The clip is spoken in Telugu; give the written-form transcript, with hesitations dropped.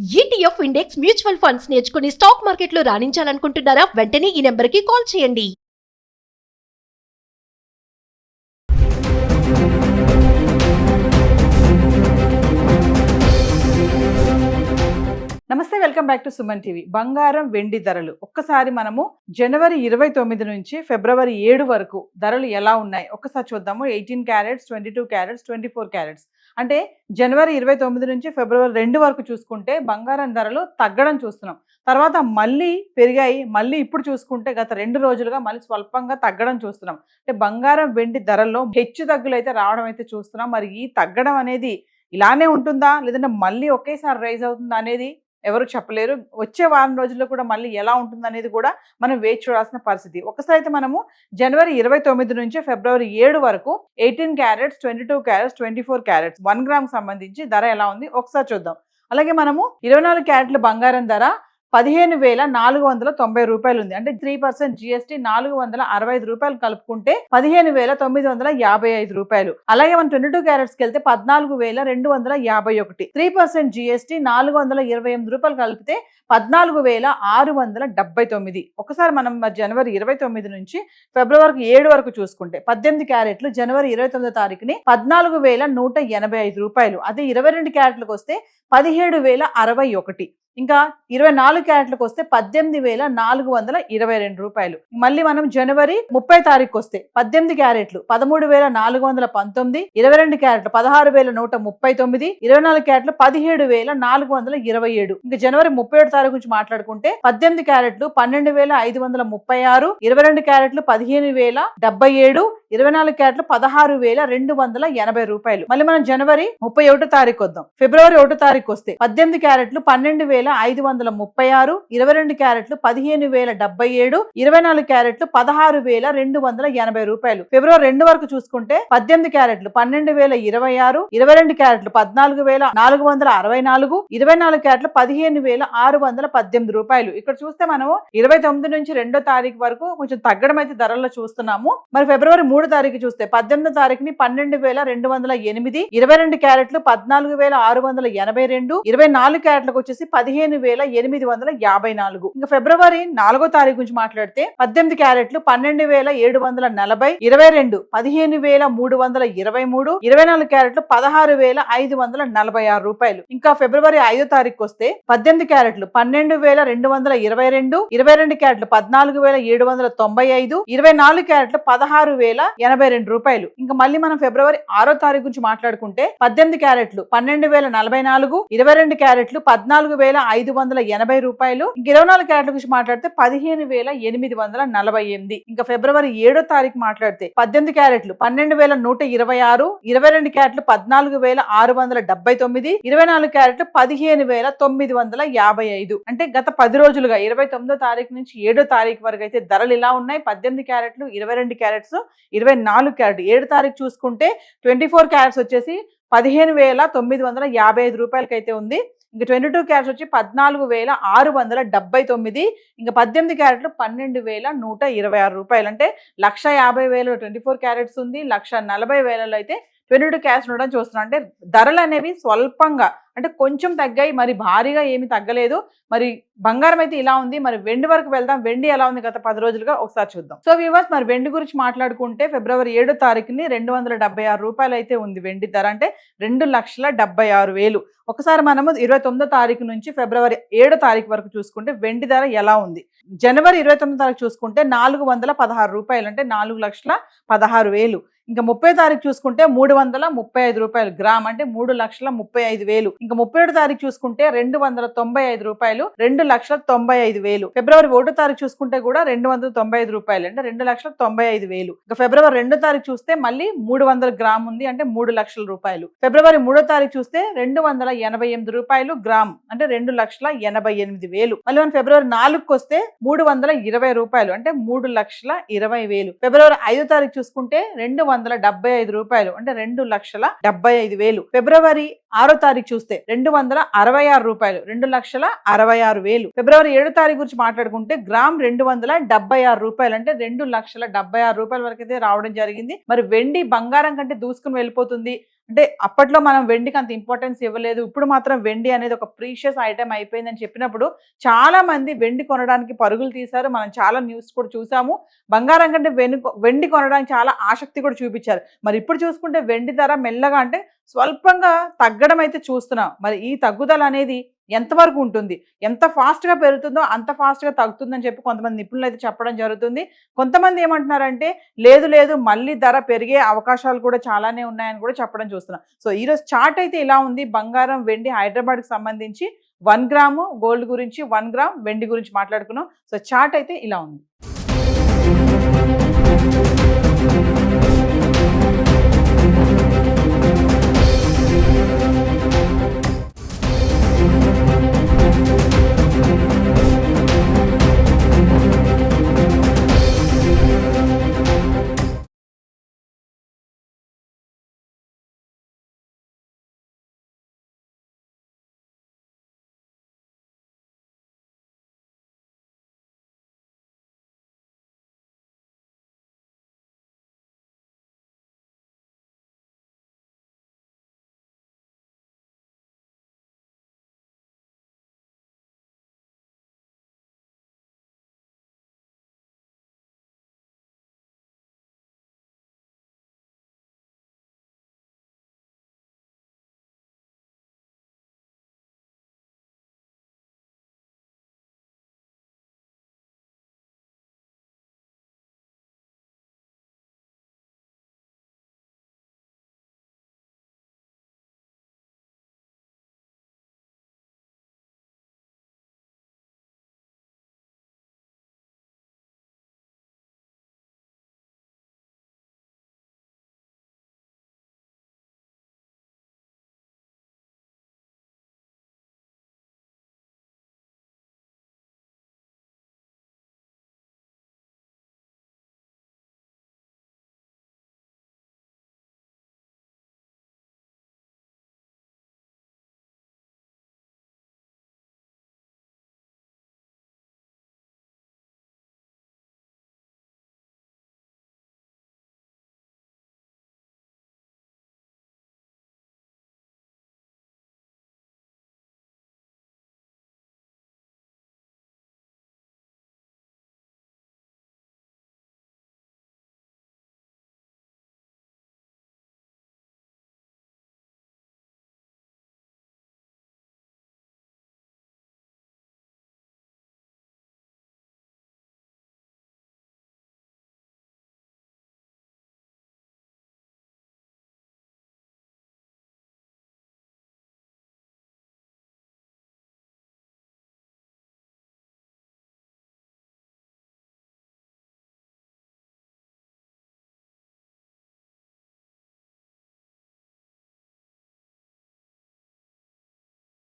ఈటీఎఫ్ ఇండెక్స్ మ్యూచువల్ ఫండ్స్ నేర్చుకుని స్టాక్ మార్కెట్లో రాణించాలనుకుంటున్నారా? వెంటనే ఈ నెంబర్కి కాల్ చేయండి. నమస్తే, welcome back to Suman TV. బంగారం వెండి ధరలు ఒక్కసారి మనము జనవరి 29 నుంచి ఫిబ్రవరి 7 వరకు ధరలు ఎలా ఉన్నాయి ఒక్కసారి చూద్దాము. 18 క్యారెట్స్, 22 క్యారెట్స్, 24 క్యారెట్స్ అంటే జనవరి 29 నుంచి ఫిబ్రవరి 2 వరకు చూసుకుంటే బంగారం ధరలు తగ్గడం చూస్తున్నాం. తర్వాత మళ్ళీ పెరిగాయి, మళ్ళీ ఇప్పుడు చూసుకుంటే గత 2 రోజులుగా మళ్ళీ స్వల్పంగా తగ్గడం చూస్తున్నాం. అంటే బంగారం వెండి ధరల్లో హెచ్చు తగ్గులు అయితే రావడం అయితే చూస్తున్నాం. మరి ఈ తగ్గడం అనేది ఇలానే ఉంటుందా, లేదంటే మళ్ళీ ఒకేసారి రైజ్ అవుతుందా అనేది ఎవరు చెప్పలేరు. వచ్చే వారం రోజుల్లో కూడా మళ్ళీ ఎలా ఉంటుంది అనేది కూడా మనం వేచి చూడాల్సిన పరిస్థితి. ఒకసారి అయితే మనము జనవరి 29 నుంచి ఫిబ్రవరి 7 వరకు 18 క్యారెట్స్, 22 క్యారెట్స్, 24 క్యారెట్స్ 1 గ్రామ్ సంబంధించి ధర ఎలా ఉంది ఒకసారి చూద్దాం. అలాగే మనము 24 క్యారెట్ల బంగారం ధర 15,490 రూపాయలు ఉంది. అంటే 3% జిఎస్టీ 465 రూపాయలు కలుపుకుంటే 15,955 రూపాయలు. అలాగే మనం 22 క్యారెట్స్ కి వెళ్తే 14,251. 3% జిఎస్టీ 428 రూపాయలు కలిపితే 14,679. ఒకసారి మనం జనవరి 29 నుంచి ఫిబ్రవరి 7 వరకు చూసుకుంటే 18 క్యారెట్లు జనవరి 29 తారీఖుని 14,185 రూపాయలు. అదే 22 క్యారెట్లకు వస్తే 17,061. ఇంకా 24 క్యారెట్లకు వస్తే 18,422 రూపాయలు. మళ్ళీ మనం జనవరి 30 తారీఖు వస్తే 18 క్యారెట్లు 13,419, 22 క్యారెట్లు 16,139, 24 క్యారెట్లు 17,427. ఇంకా జనవరి 31 తారీఖు నుంచి మాట్లాడుకుంటే 18 క్యారెట్లు 12,536, 22 క్యారెట్లు 15,077, 24 క్యారెట్లు 16,280 రూపాయలు. మళ్ళీ మనం జనవరి 31 తారీఖు వద్దాం. ఫిబ్రవరి 1 తారీఖు వస్తే 18 క్యారెట్లు 12,536, 22 క్యారెట్లు 15,077, 24 క్యారెట్లు 16,280 రూపాయలు. ఫిబ్రవరి 2 వరకు చూసుకుంటే 18 క్యారెట్లు 12,026, 22 క్యారెట్లు 14,464, 24 క్యారెట్లు 15,618 రూపాయలు. ఇక్కడ చూస్తే మనము 29 నుంచి 2వ తారీఖు వరకు కొంచెం తగ్గడం అయితే ధరల్లో చూస్తున్నాము. మరి ఫిబ్రవరి 3 తారీఖు చూస్తే 18 తారీఖుని 12,208, 22 క్యారెట్లు 14,682, 24 క్యారెట్లకు వచ్చేసి 15,854. ఇంకా ఫిబ్రవరి 4వ తారీఖు నుంచి మాట్లాడితే 18 క్యారెట్లు 12,740, 22 15,323, 24 క్యారెట్లు 16,546 రూపాయలు. ఇంకా ఫిబ్రవరి 5వ తారీఖు వస్తే 18 క్యారెట్లు 12,222, 22 క్యారెట్లు 14,795, 24 క్యారెట్లు 16,082 రూపాయలు. ఇంకా మళ్ళీ మనం ఫిబ్రవరి 6వ తారీఖు గురించి మాట్లాడుకుంటే 18 క్యారెట్లు 12,044, 22 క్యారెట్లు 14,580 రూపాయలు. ఇంక 24 క్యారెట్ల గురించి మాట్లాడితే 15,848. ఇంకా ఫిబ్రవరి 7వ తారీఖు మాట్లాడితే 18 క్యారెట్లు 12,126, 22 క్యారెట్లు 14,679, 24 క్యారెట్లు 15,955. అంటే గత 10 రోజులుగా 29వ తారీఖు నుంచి 7వ తారీఖు వరకు అయితే ధరలు ఇలా ఉన్నాయి. 18 క్యారెట్లు, 22 క్యారెట్స్, 24 క్యారెట్. 7 తారీఖు చూసుకుంటే 24 క్యారెట్స్ వచ్చేసి 15,955 రూపాయలకి అయితే ఉంది. ఇంకా 22 క్యారెట్స్ వచ్చి 14,679. ఇంకా 18 క్యారెట్లు 12,126 రూపాయలు. అంటే 1,50,000 24 క్యారెట్స్ ఉంది, 1,40,000 అయితే 22 క్యారెట్స్ ఉండడం చూస్తున్నాం. అంటే ధరలు అనేవి స్వల్పంగా అంటే కొంచెం తగ్గాయి, మరి భారీగా ఏమి తగ్గలేదు. మరి బంగారం అయితే ఇలా ఉంది. మరి వెండి వరకు వెళ్దాం. వెండి ఎలా ఉంది గత 10 రోజులుగా ఒకసారి చూద్దాం. సో వ్యూవర్స్, మరి వెండి గురించి మాట్లాడుకుంటే ఫిబ్రవరి 7వ తారీఖుని 276 రూపాయలు అయితే ఉంది వెండి ధర. అంటే 2,76,000. ఒకసారి మనము 29వ తారీఖు నుంచి ఫిబ్రవరి 7వ తారీఖు వరకు చూసుకుంటే వెండి ధర ఎలా ఉంది. జనవరి 29వ తారీఖు చూసుకుంటే 416 రూపాయలు. అంటే 4,16,000. ఇంకా 30వ తారీఖు చూసుకుంటే 335 రూపాయలు గ్రామ్. అంటే 3,35,000. ఇంకా 31వ తారీఖు చూసుకుంటే 295 రూపాయలు, 2,95,000. ఫిబ్రవరి 1వ తారీఖు చూసుకుంటే కూడా 295 రూపాయలు. అంటే 2,95,000. ఇంకా ఫిబ్రవరి 2వ తారీఖు చూస్తే మళ్ళీ 300 గ్రామ్ ఉంది. అంటే 3 లక్షల రూపాయలు. ఫిబ్రవరి 3వ తారీఖు చూస్తే 288 రూపాయలు గ్రామ్. అంటే 2,88,000. మళ్ళీ మనం ఫిబ్రవరి 4కు వస్తే 320 రూపాయలు. అంటే 3,20,000. ఫిబ్రవరి 5వ తారీఖు చూసుకుంటే 275 రూపాయలు. అంటే 2,75,000. ఫిబ్రవరి 6వ తారీఖు చూస్తే 266 రూపాయలు. 2,66,000. ఫిబ్రవరి 7వ తారీఖు గురించి మాట్లాడుకుంటే గ్రామ్ 276 రూపాయలు. అంటే 2,76,000 రూపాయల వరకు అయితే రావడం జరిగింది. మరి వెండి బంగారం కంటే దూసుకుని వెళ్ళిపోతుంది. అంటే అప్పట్లో మనం వెండికి అంత ఇంపార్టెన్స్ ఇవ్వలేదు, ఇప్పుడు మాత్రం వెండి అనేది ఒక ప్రీషియస్ ఐటమ్ అయిపోయిందని చెప్పినప్పుడు చాలా మంది వెండి కొనడానికి పరుగులు తీశారు. మనం చాలా న్యూస్ కూడా చూసాము. బంగారం కంటే వెండి కొనడానికి చాలా ఆసక్తి కూడా చూపించారు. మరి ఇప్పుడు చూసుకుంటే వెండి ధర మెల్లగా అంటే స్వల్పంగా తగ్గడం అయితే చూస్తున్నాం. మరి ఈ తగ్గుదల అనేది ఎంతవరకు ఉంటుంది, ఎంత ఫాస్ట్గా పెరుగుతుందో అంత ఫాస్ట్గా తగ్గుతుందని చెప్పి కొంతమంది నిపుణులు అయితే చెప్పడం జరుగుతుంది. కొంతమంది ఏమంటున్నారంటే లేదు లేదు మళ్ళీ ధర పెరిగే అవకాశాలు కూడా చాలానే ఉన్నాయని కూడా చెప్పడం చూస్తున్నాం. సో ఈరోజు చార్ట్ అయితే ఇలా ఉంది. బంగారం వెండి హైదరాబాద్కి సంబంధించి 1 గ్రాము గోల్డ్ గురించి, 1 గ్రామ్ వెండి గురించి మాట్లాడుకున్నాం. సో చార్ట్ అయితే ఇలా ఉంది.